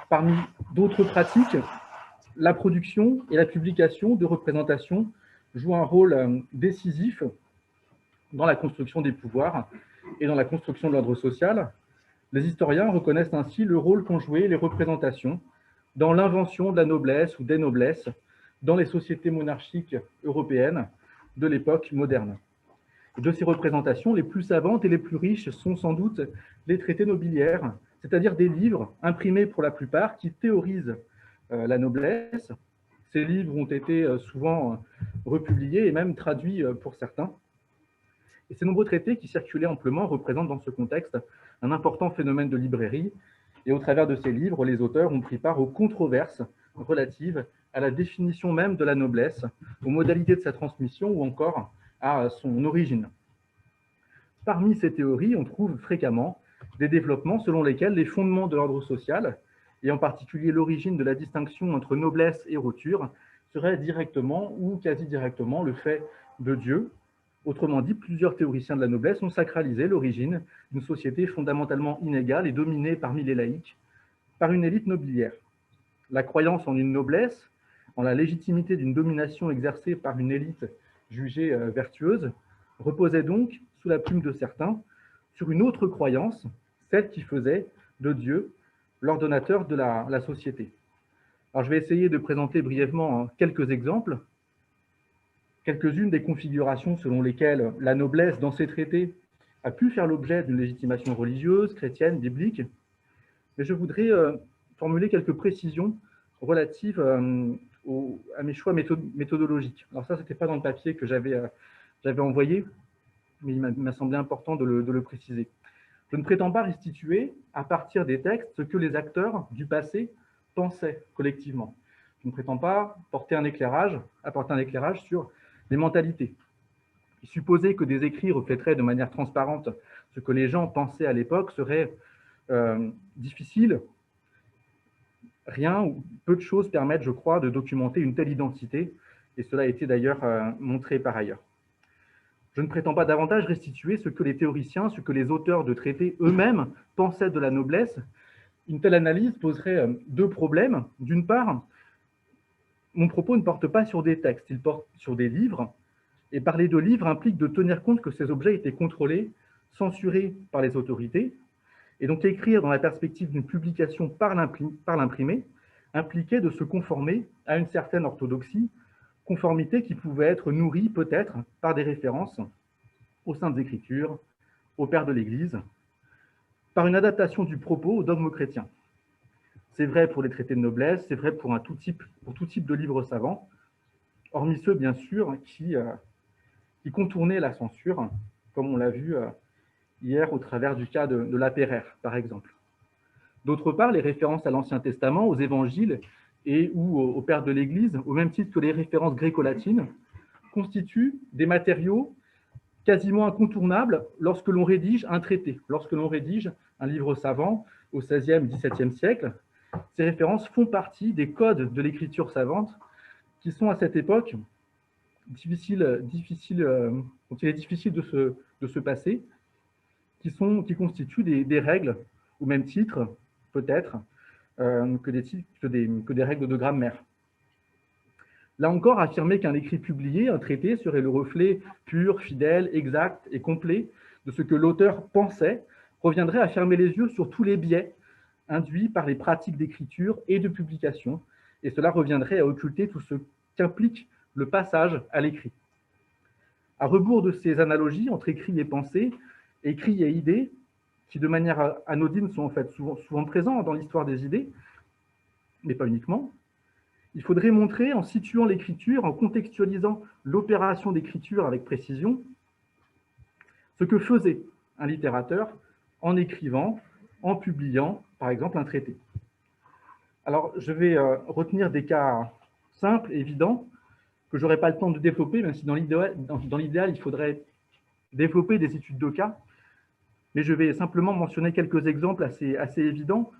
Parmi d'autres pratiques, la production et la publication de représentations jouent un rôle décisif dans la construction des pouvoirs et dans la construction de l'ordre social. Les historiens reconnaissent ainsi le rôle qu'ont joué les représentations dans l'invention de la noblesse ou des noblesses dans les sociétés monarchiques européennes de l'époque moderne. Et de ces représentations, les plus savantes et les plus riches sont sans doute les traités nobiliaires, c'est-à-dire des livres imprimés pour la plupart qui théorisent la noblesse. Ces livres ont été souvent republiés et même traduits pour certains. Et ces nombreux traités qui circulaient amplement représentent dans ce contexte un important phénomène de librairie. Et au travers de ces livres, les auteurs ont pris part aux controverses relatives à la définition même de la noblesse, aux modalités de sa transmission ou encore à son origine. Parmi ces théories, on trouve fréquemment des développements selon lesquels les fondements de l'ordre social, et en particulier l'origine de la distinction entre noblesse et roture, seraient directement ou quasi directement le fait de Dieu. Autrement dit, plusieurs théoriciens de la noblesse ont sacralisé l'origine d'une société fondamentalement inégale et dominée parmi les laïcs par une élite nobiliaire. La croyance en une noblesse, en la légitimité d'une domination exercée par une élite jugée vertueuse, reposait donc, sous la plume de certains, sur une autre croyance, celle qui faisait de Dieu l'ordonnateur de la société. Alors, je vais essayer de présenter brièvement quelques exemples, quelques-unes des configurations selon lesquelles la noblesse, dans ces traités, a pu faire l'objet d'une légitimation religieuse, chrétienne, biblique. Mais je voudrais formuler quelques précisions relatives à mes choix méthodologiques. Alors ça, ce n'était pas dans le papier que j'avais envoyé, mais il m'a semblé important de le préciser. Je ne prétends pas restituer, à partir des textes, ce que les acteurs du passé pensaient collectivement. Je ne prétends pas apporter un éclairage sur les mentalités. Et supposer que des écrits reflèteraient de manière transparente ce que les gens pensaient à l'époque serait difficile. Rien ou peu de choses permettent, je crois, de documenter une telle identité, et cela a été d'ailleurs montré par ailleurs. Je ne prétends pas davantage restituer ce que les théoriciens, ce que les auteurs de traités eux-mêmes pensaient de la noblesse. Une telle analyse poserait deux problèmes. D'une part, mon propos ne porte pas sur des textes, il porte sur des livres, et parler de livres implique de tenir compte que ces objets étaient contrôlés, censurés par les autorités, et donc écrire dans la perspective d'une publication par l'imprimé impliquait de se conformer à une certaine orthodoxie, conformité qui pouvait être nourrie peut-être par des références aux Saintes Écritures, aux pères de l'Église, par une adaptation du propos au dogme chrétien. C'est vrai pour les traités de noblesse, c'est vrai pour tout type de livres savants, hormis ceux, bien sûr, qui contournaient la censure, comme on l'a vu hier au travers du cas de l'Apéraire, par exemple. D'autre part, les références à l'Ancien Testament, aux évangiles et ou aux pères de l'Église, au même titre que les références gréco-latines, constituent des matériaux quasiment incontournables lorsque l'on rédige un traité, lorsque l'on rédige un livre savant au XVIe, XVIIe siècle. Ces références font partie des codes de l'écriture savante qui sont à cette époque dont il est difficile de se passer, qui constituent des règles, au même titre, peut-être, que des règles de grammaire. Là encore, affirmer qu'un écrit publié, un traité, serait le reflet pur, fidèle, exact et complet de ce que l'auteur pensait, reviendrait à fermer les yeux sur tous les biais induits par les pratiques d'écriture et de publication, et cela reviendrait à occulter tout ce qu'implique le passage à l'écrit. À rebours de ces analogies entre écrit et pensée, écrit et idées, qui de manière anodine sont en fait souvent présents dans l'histoire des idées, mais pas uniquement, il faudrait montrer, en situant l'écriture, en contextualisant l'opération d'écriture avec précision, ce que faisait un littérateur en écrivant, en publiant, par exemple, un traité. Alors, je vais retenir des cas simples, évidents, que je n'aurai pas le temps de développer, même si dans l'idéal, il faudrait développer des études de cas, mais je vais simplement mentionner quelques exemples assez évidents,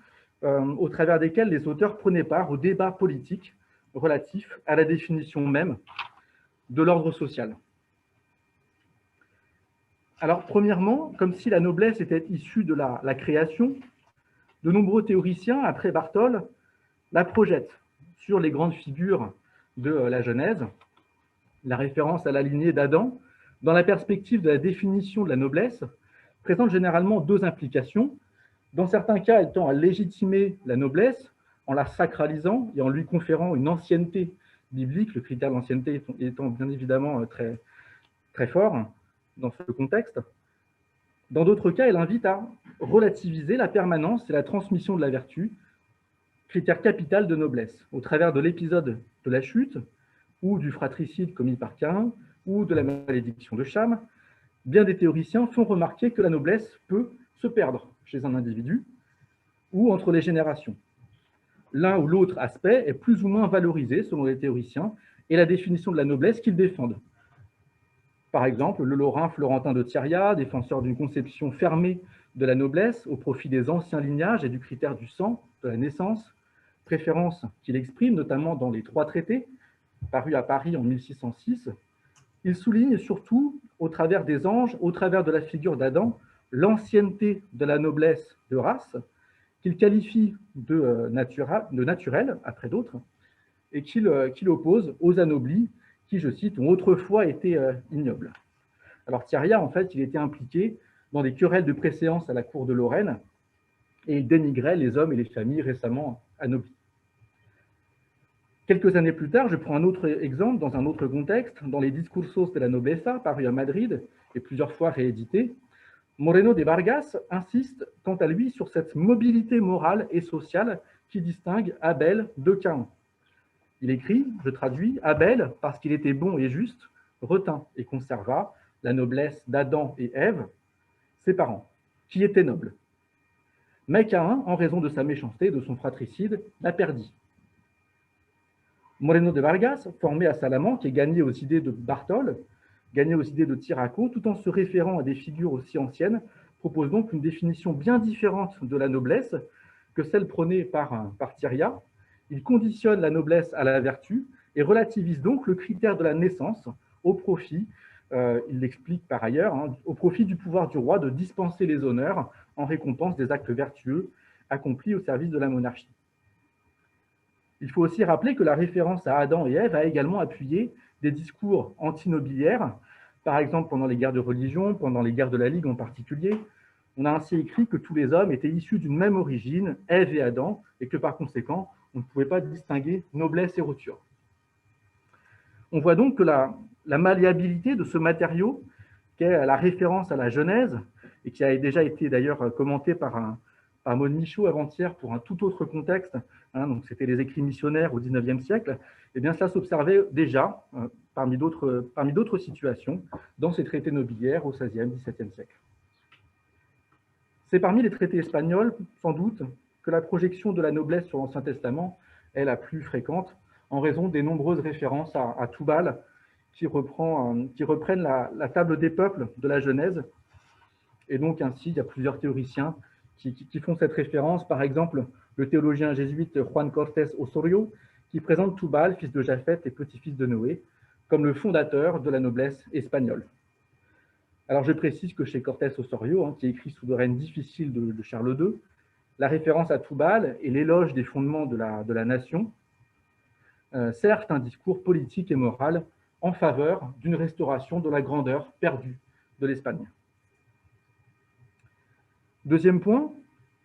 au travers desquels les auteurs prenaient part au débat politique relatif à la définition même de l'ordre social. Alors, premièrement, comme si la noblesse était issue de la création, De nombreux théoriciens, après Bartholdi, la projettent sur les grandes figures de la Genèse, la référence à la lignée d'Adam, dans la perspective de la définition de la noblesse, présente généralement deux implications. Dans certains cas, elle tend à légitimer la noblesse en la sacralisant et en lui conférant une ancienneté biblique, le critère de l'ancienneté étant bien évidemment très, très fort dans ce contexte. Dans d'autres cas, elle invite à relativiser la permanence et la transmission de la vertu, critère capital de noblesse, au travers de l'épisode de la chute, ou du fratricide commis par Caïn, ou de la malédiction de Cham. Bien des théoriciens font remarquer que la noblesse peut se perdre chez un individu ou entre les générations. L'un ou l'autre aspect est plus ou moins valorisé selon les théoriciens et la définition de la noblesse qu'ils défendent. Par exemple, le Lorrain Florentin de Thieria, défenseur d'une conception fermée de la noblesse au profit des anciens lignages et du critère du sang, de la naissance, préférence qu'il exprime notamment dans les Trois traités, parus à Paris en 1606, il souligne surtout, au travers des anges, au travers de la figure d'Adam, l'ancienneté de la noblesse de race, qu'il qualifie de naturelle, après d'autres, et qu'il oppose aux anoblis, qui, je cite, ont autrefois été ignobles. Alors Thieria, en fait, il était impliqué dans des querelles de préséance à la cour de Lorraine, et il dénigrait les hommes et les familles récemment anoblis. Quelques années plus tard, je prends un autre exemple dans un autre contexte, dans les Discursos de la Nobleza, parus à Madrid et plusieurs fois réédités. Moreno de Vargas insiste quant à lui sur cette mobilité morale et sociale qui distingue Abel de Caïn. Il écrit, je traduis, Abel, parce qu'il était bon et juste, retint et conserva la noblesse d'Adam et Ève, ses parents, qui étaient nobles. Mais Caïn, en raison de sa méchanceté et de son fratricide, la perdit. Moreno de Vargas, formé à Salamanque et gagné aux idées de Bartholdi, gagné aux idées de Tiraco, tout en se référant à des figures aussi anciennes, propose donc une définition bien différente de la noblesse que celle prônée par Thieria. Il conditionne la noblesse à la vertu et relativise donc le critère de la naissance au profit, il l'explique par ailleurs, au profit du pouvoir du roi de dispenser les honneurs en récompense des actes vertueux accomplis au service de la monarchie. Il faut aussi rappeler que la référence à Adam et Ève a également appuyé des discours antinobiliaires, par exemple pendant les guerres de religion, pendant les guerres de la Ligue en particulier. On a ainsi écrit que tous les hommes étaient issus d'une même origine, Ève et Adam, et que par conséquent, on ne pouvait pas distinguer noblesse et roture. On voit donc que la malléabilité de ce matériau, qu'est la référence à la Genèse, et qui a déjà été d'ailleurs commentée par Maud Michaud avant-hier pour un tout autre contexte, donc c'était les écrits missionnaires au XIXe siècle, et bien cela s'observait déjà parmi d'autres situations dans ces traités nobiliaires au XVIe, XVIIe siècle. C'est parmi les traités espagnols, sans doute, que la projection de la noblesse sur l'Ancien Testament est la plus fréquente, en raison des nombreuses références à Tubal, qui reprennent la table des peuples de la Genèse. Et donc ainsi, il y a plusieurs théoriciens qui font cette référence. Par exemple, le théologien jésuite Juan Cortés Osorio, qui présente Tubal, fils de Japhet et petit-fils de Noé, comme le fondateur de la noblesse espagnole. Alors je précise que chez Cortés Osorio, qui écrit sous le règne difficile de Charles II, la référence à Tubal et l'éloge des fondements de la nation servent un discours politique et moral en faveur d'une restauration de la grandeur perdue de l'Espagne. Deuxième point,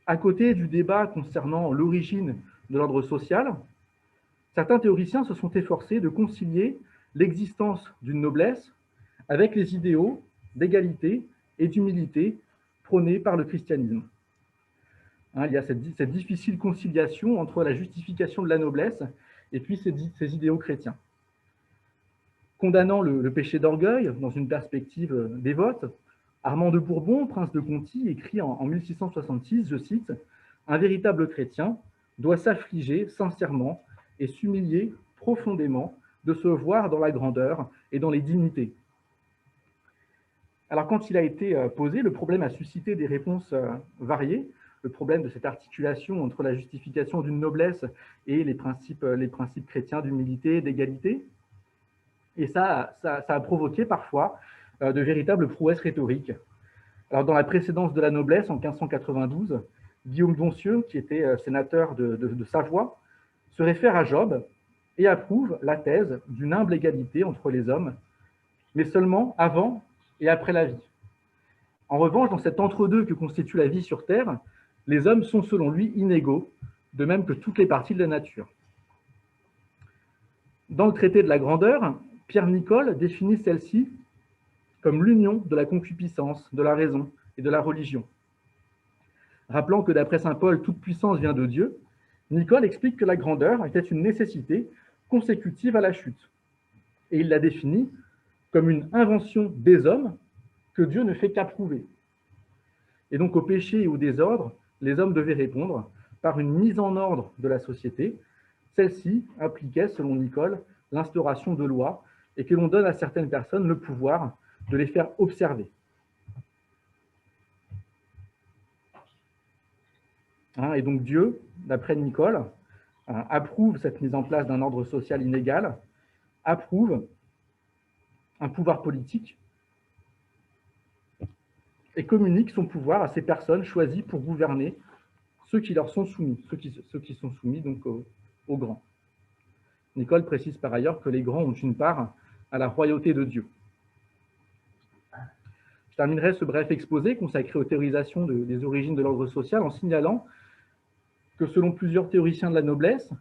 à côté du débat concernant l'origine de l'ordre social, certains théoriciens se sont efforcés de concilier l'existence d'une noblesse avec les idéaux d'égalité et d'humilité prônés par le christianisme. Il y a cette difficile conciliation entre la justification de la noblesse et puis ces idéaux chrétiens. Condamnant le péché d'orgueil dans une perspective dévote, Armand de Bourbon, prince de Conti, écrit en 1666, je cite, « Un véritable chrétien doit s'affliger sincèrement et s'humilier profondément de se voir dans la grandeur et dans les dignités. » Alors quand il a été posé, le problème a suscité des réponses variées, le problème de cette articulation entre la justification d'une noblesse et les principes chrétiens d'humilité et d'égalité. Et ça a provoqué parfois de véritables prouesses rhétoriques. Alors dans la précédence de la noblesse, en 1592, Guillaume Doncieux, qui était sénateur de Savoie, se réfère à Job et approuve la thèse d'une humble égalité entre les hommes, mais seulement avant et après la vie. En revanche, dans cet entre-deux que constitue la vie sur Terre, les hommes sont selon lui inégaux, de même que toutes les parties de la nature. Dans le traité de la grandeur, Pierre Nicole définit celle-ci comme l'union de la concupiscence, de la raison et de la religion. Rappelant que d'après saint Paul, toute puissance vient de Dieu, Nicole explique que la grandeur était une nécessité consécutive à la chute. Et il la définit comme une invention des hommes que Dieu ne fait qu'approuver. Et donc au péché et au désordre, les hommes devaient répondre par une mise en ordre de la société. Celle-ci impliquait, selon Nicole, l'instauration de lois et que l'on donne à certaines personnes le pouvoir de les faire observer. Et donc Dieu, d'après Nicole, approuve cette mise en place d'un ordre social inégal, approuve un pouvoir politique et communique son pouvoir à ces personnes choisies pour gouverner ceux qui leur sont soumis, ceux qui sont soumis donc aux grands. Nicole précise par ailleurs que les grands ont une part à la royauté de Dieu. Je terminerai ce bref exposé consacré aux théorisations des origines de l'ordre social en signalant que selon plusieurs théoriciens de la noblesse,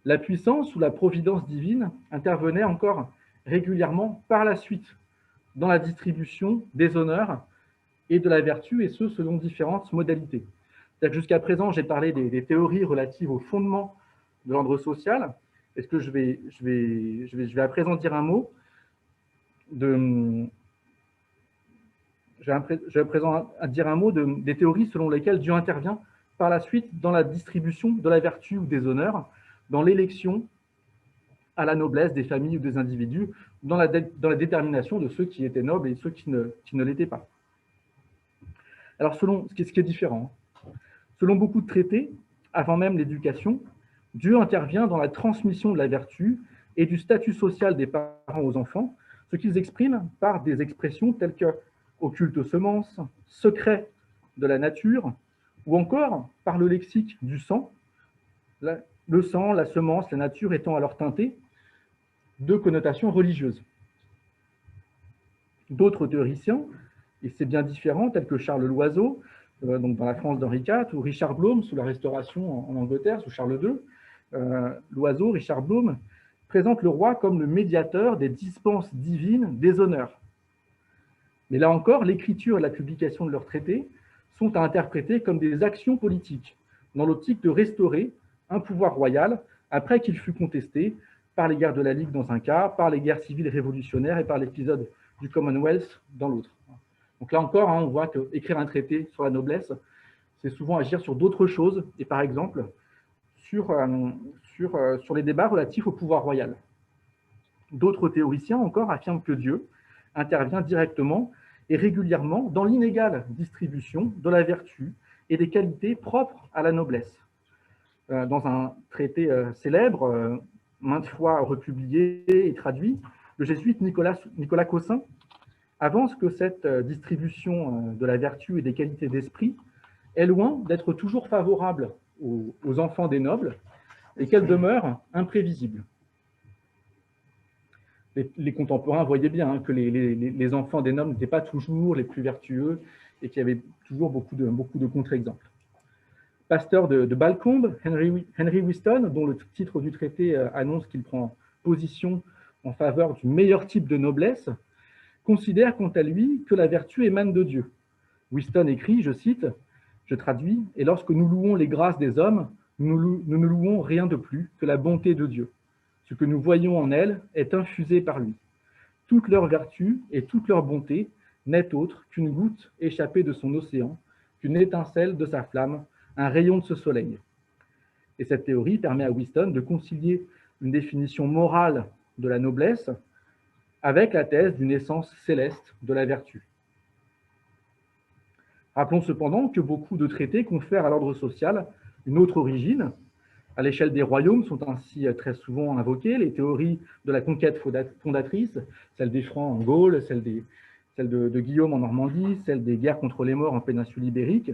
la puissance ou la providence divine intervenait encore régulièrement par la suite dans la distribution des honneurs et de la vertu, et ce, selon différentes modalités. C'est-à-dire que jusqu'à présent, j'ai parlé des théories relatives au fondement de l'ordre social. Est-ce que je vais à présent dire un mot des théories selon lesquelles Dieu intervient par la suite dans la distribution de la vertu ou des honneurs, dans l'élection à la noblesse des familles ou des individus, dans la détermination de ceux qui étaient nobles et ceux qui ne l'étaient pas. Alors, selon ce qui est différent, selon beaucoup de traités, avant même l'éducation, Dieu intervient dans la transmission de la vertu et du statut social des parents aux enfants, ce qu'ils expriment par des expressions telles que occulte aux semences, secret de la nature, ou encore par le lexique du sang, le sang, la semence, la nature étant alors teintées de connotations religieuses. D'autres théoriciens, et c'est bien différent, tels que Charles Loiseau, donc dans la France d'Henri IV, ou Richard Blome sous la Restauration en Angleterre, sous Charles II, Loiseau, Richard Blome, présentent le roi comme le médiateur des dispenses divines des honneurs. Mais là encore, l'écriture et la publication de leurs traités sont à interpréter comme des actions politiques, dans l'optique de restaurer un pouvoir royal après qu'il fut contesté par les guerres de la Ligue dans un cas, par les guerres civiles révolutionnaires et par l'épisode du Commonwealth dans l'autre. Donc là encore, on voit qu'écrire un traité sur la noblesse, c'est souvent agir sur d'autres choses, et par exemple sur les débats relatifs au pouvoir royal. D'autres théoriciens encore affirment que Dieu intervient directement et régulièrement dans l'inégale distribution de la vertu et des qualités propres à la noblesse. Dans un traité célèbre, maintes fois republié et traduit, le jésuite Nicolas Cossin avance que cette distribution de la vertu et des qualités d'esprit est loin d'être toujours favorable aux enfants des nobles et qu'elle demeure imprévisible. Les contemporains voyaient bien que les enfants des nobles n'étaient pas toujours les plus vertueux et qu'il y avait toujours beaucoup de contre-exemples. Pasteur de Balcombe, Henry Whiston, dont le titre du traité annonce qu'il prend position en faveur du meilleur type de noblesse, considère quant à lui que la vertu émane de Dieu. Whiston écrit, je cite, je traduis, « Et lorsque nous louons les grâces des hommes, nous ne louons rien de plus que la bonté de Dieu. Ce que nous voyons en elle est infusé par lui. Toute leur vertu et toute leur bonté n'est autre qu'une goutte échappée de son océan, qu'une étincelle de sa flamme, un rayon de ce soleil. » Et cette théorie permet à Whiston de concilier une définition morale de la noblesse avec la thèse d'une essence céleste de la vertu. Rappelons cependant que beaucoup de traités confèrent à l'ordre social une autre origine. À l'échelle des royaumes sont ainsi très souvent invoquées les théories de la conquête fondatrice, celle des Francs en Gaule, celle de Guillaume en Normandie, celle des guerres contre les morts en péninsule ibérique.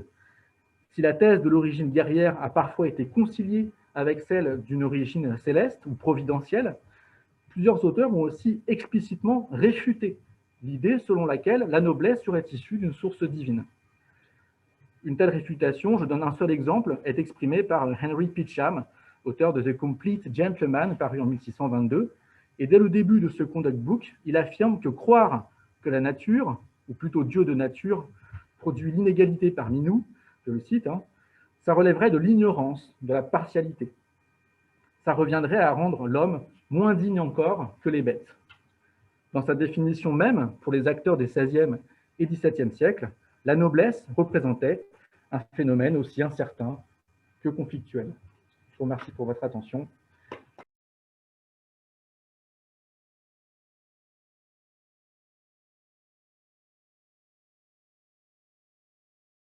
Si la thèse de l'origine guerrière a parfois été conciliée avec celle d'une origine céleste ou providentielle, plusieurs auteurs ont aussi explicitement réfuté l'idée selon laquelle la noblesse serait issue d'une source divine. Une telle réfutation, je donne un seul exemple, est exprimée par Henry Pitcham, auteur de The Complete Gentleman, paru en 1622, et dès le début de ce conduct book, il affirme que croire que la nature, ou plutôt Dieu de nature, produit l'inégalité parmi nous, je le cite, ça relèverait de l'ignorance, de la partialité. Ça reviendrait à rendre l'homme moins digne encore que les bêtes. Dans sa définition même, pour les acteurs des XVIe et XVIIe siècles, la noblesse représentait un phénomène aussi incertain que conflictuel. Je vous remercie pour votre attention.